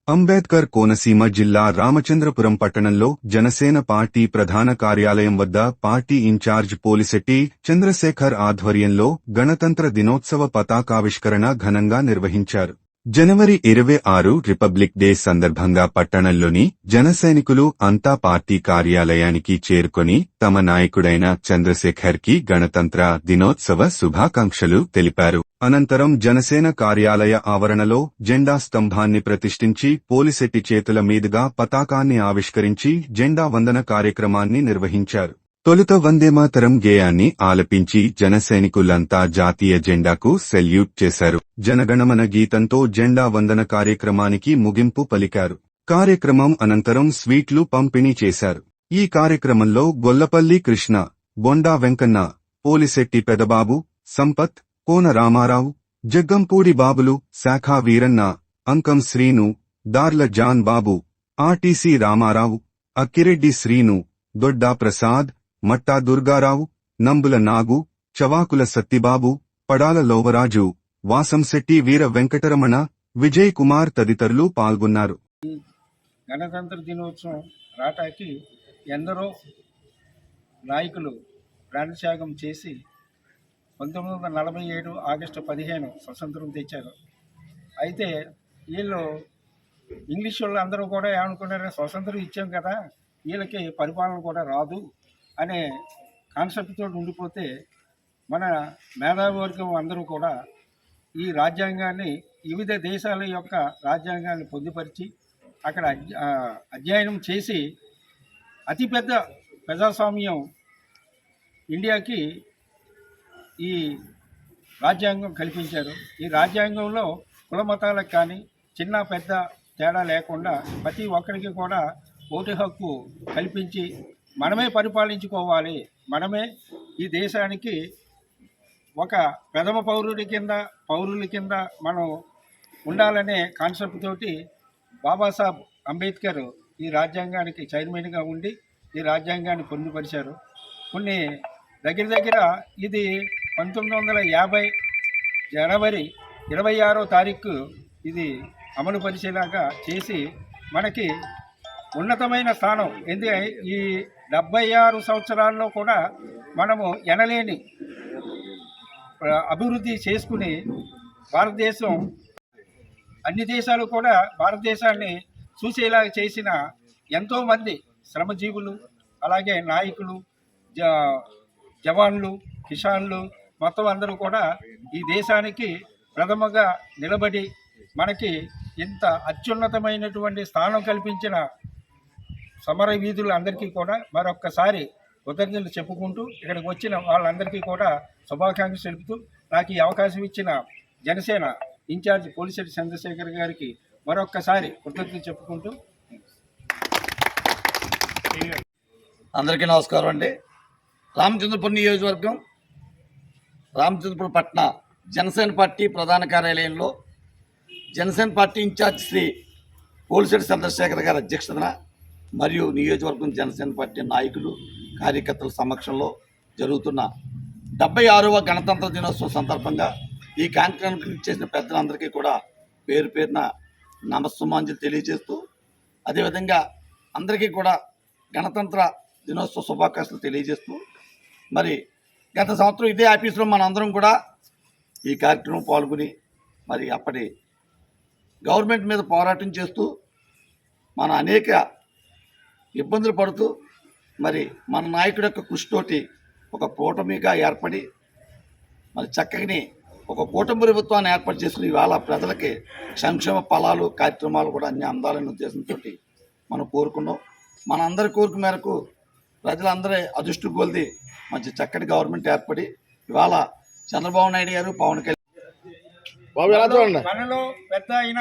అంబేద్కర్ కోనసీమ జిల్లా రామచంద్రపురం పట్టణంలో జనసేన పార్టీ ప్రధాన కార్యాలయం వద్ద పార్టీ ఇన్ఛార్జ్ పోలిశెట్టి చంద్రశేఖర్ ఆధ్వర్యంలో గణతంత్ర దినోత్సవ పతాకావిష్కరణ ఘనంగా నిర్వహించారు. జనవరి 26 రిపబ్లిక్ డే సందర్భంగా పట్టణంలోని జనసైనికులు అంతా పార్టీ కార్యాలయానికి చేరుకొని తమ నాయకుడైన చంద్రశేఖర్ కి గణతంత్ర దినోత్సవ శుభాకాంక్షలు తెలిపారు. అనంతరం జనసేన కార్యాలయ ఆవరణలో జెండా స్తంభాన్ని ప్రతిష్ఠించి పోలిశెట్టి చేతుల మీదుగా పతాకాన్ని ఆవిష్కరించి జెండా వందన కార్యక్రమాన్ని నిర్వహించారు. తొలుత వందేమాతరం గేయాన్ని ఆలపించి జనసైనికులంతా జాతీయ జెండాకు సెల్యూట్ చేశారు. జనగణమన గీతంతో జెండా వందన కార్యక్రమానికి ముగింపు పలికారు. కార్యక్రమం అనంతరం స్వీట్లు పంపిణీ చేశారు. ఈ కార్యక్రమంలో గొల్లపల్లి కృష్ణ, బొండా వెంకన్న, పోలిశెట్టి పెదబాబు, సంపత్, కోన రామారావు, జగ్గంపూడి బాబులు, శాఖా వీరన్న, అంకం శ్రీను, దార్ల జాన్ బాబు, ఆర్టీసీ రామారావు, అక్కిరెడ్డి శ్రీను, దొడ్డా ప్రసాద్, మట్టా దుర్గారావు, నంబుల నాగు, చవాకుల సత్తిబాబు, పడాల లోవరాజు, వాసంశెట్టి వీర వెంకటరమణ, విజయ్ కుమార్ తదితరులు పాల్గొన్నారు. గణతంత్ర దినోత్సవం రాటాకి ఎందరో నాయకులు ప్రాణత్యాగం చేసి 1947 ఆగస్టు 15 స్వతంత్రం తెచ్చారు. అయితే వీళ్ళు ఇంగ్లీష్ వాళ్ళు అందరూ కూడా ఏమనుకున్నారో స్వతంత్రం ఇచ్చాం కదా, వీళ్ళకి పరిపాలన కూడా రాదు అనే కాన్సెప్ట్తో ఉండిపోతే మన మేధావి వర్గం అందరూ కూడా ఈ రాజ్యాంగాన్ని వివిధ దేశాల యొక్క రాజ్యాంగాన్ని పొందుపరిచి అక్కడ అధ్యయనం చేసి అతిపెద్ద ప్రజాస్వామ్యం ఇండియాకి ఈ రాజ్యాంగం కల్పించారు. ఈ రాజ్యాంగంలో కుల మతాలకు కానీ చిన్న పెద్ద తేడా లేకుండా ప్రతి ఒక్కరికి కూడా ఓటు హక్కు కల్పించి మనమే పరిపాలించుకోవాలి, మనమే ఈ దేశానికి ఒక ప్రథమ పౌరుల కింద మనం ఉండాలనే కాన్సెప్ట్ తోటి బాబాసాహెబ్ అంబేద్కర్ ఈ రాజ్యాంగానికి చైర్మన్గా ఉండి ఈ రాజ్యాంగాన్ని పొందుపరిచారు. కొన్ని దగ్గర ఇది 1950 జనవరి 26వ తారీఖు ఇది అమలు పరిచేలాగా చేసి మనకి ఉన్నతమైన స్థానం. ఎందుకంటే ఈ 76 సంవత్సరాల్లో కూడా మనము ఎనలేని అభివృద్ధి చేసుకుని భారతదేశం అన్ని దేశాలు కూడా భారతదేశాన్ని చూసేలా చేసిన ఎంతోమంది శ్రమజీవులు, అలాగే నాయకులు, జవాన్లు, కిసాన్లు మొత్తం అందరూ కూడా ఈ దేశానికి ప్రథమగా నిలబడి మనకి ఇంత అత్యున్నతమైనటువంటి స్థానం కల్పించిన సమర వీధులు అందరికీ కూడా మరొక్కసారి కృతజ్ఞతలు చెప్పుకుంటూ ఇక్కడికి వచ్చిన వాళ్ళందరికీ కూడా శుభాకాంక్షలు తెలుపుతూ నాకు ఈ అవకాశం ఇచ్చిన జనసేన ఇన్ఛార్జ్ పోలిశెట్టి చంద్రశేఖర్ గారికి మరొక్కసారి కృతజ్ఞతలు చెప్పుకుంటూ. అందరికీ నమస్కారం అండి. రామచంద్రపురం నియోజకవర్గం రామచంద్రపురం పట్టణ జనసేన పార్టీ ప్రధాన కార్యాలయంలో జనసేన పార్టీ ఇన్ఛార్జ్ శ్రీ పోలిశెట్టి చంద్రశేఖర్ గారి అధ్యక్షతన మరియు నియోజకవర్గం జనసేన పార్టీ నాయకులు కార్యకర్తల సమక్షంలో జరుగుతున్న 76వ గణతంత్ర దినోత్సవం సందర్భంగా ఈ కార్యక్రమానికి చేసిన పెద్దలందరికీ కూడా పేరు పేరున నమస్సుమాంజలి తెలియజేస్తూ, అదేవిధంగా అందరికీ కూడా గణతంత్ర దినోత్సవ శుభాకాంక్షలు తెలియజేస్తూ, మరి గత సంవత్సరం ఇదే ఆఫీసులో మనందరం కూడా ఈ కార్యక్రమం పాల్గొని మరి అప్పటి గవర్నమెంట్ మీద పోరాటం చేస్తూ మన అనేక ఇబ్బందులు పడుతూ మరి మన నాయకుడి యొక్క కృషితోటి ఒక కూటమిగా ఏర్పడి మరి చక్కని ఒక కూటమి ప్రభుత్వాన్ని ఏర్పాటు చేసుకుని ఇవాళ ప్రజలకి సంక్షేమ ఫలాలు కార్యక్రమాలు కూడా అన్ని అందాలనే ఉద్దేశంతో మనం కోరుకున్నాం. మన అందరి కోరిక మేరకు ప్రజలందరి అదృష్టి కొలిది మంచి చక్కటి గవర్నమెంట్ ఏర్పడి ఇవాళ చంద్రబాబు నాయుడు గారు, పవన్ కళ్యాణ్ మనలో పెద్ద అయిన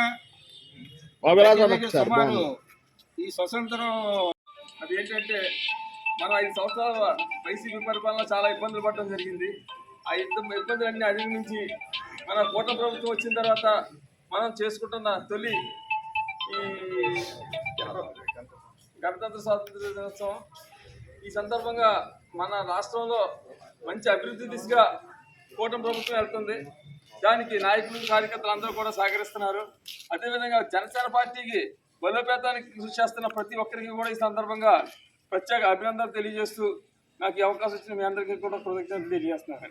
ఈ స్వతంత్రం అదేంటంటే మనం 5 సంవత్సరాల వైసీపీ పరిపాలన చాలా ఇబ్బందులు పడడం జరిగింది. ఆ ఇబ్బందులన్నీ అధిగమించి మన కూటమి ప్రభుత్వం వచ్చిన తర్వాత మనం చేసుకుంటున్న తొలి ఈ గణతంత్ర స్వాతంత్ర దినోత్సవం. ఈ సందర్భంగా మన రాష్ట్రంలో మంచి అభివృద్ధి దిశగా కూటమి ప్రభుత్వం వెళ్తుంది. దానికి నాయకులు కార్యకర్తలు అందరూ కూడా సహకరిస్తున్నారు. అదేవిధంగా జనసేన పార్టీకి బలోపేతానికి కృషి చేస్తున్న ప్రతి ఒక్కరికి కూడా ఈ సందర్భంగా ప్రత్యేక అభినందనలు తెలియజేస్తూ నాకు ఈ అవకాశం ఇచ్చిన మీ అందరికీ కూడా కృతజ్ఞతలు తెలియజేస్తున్నాను.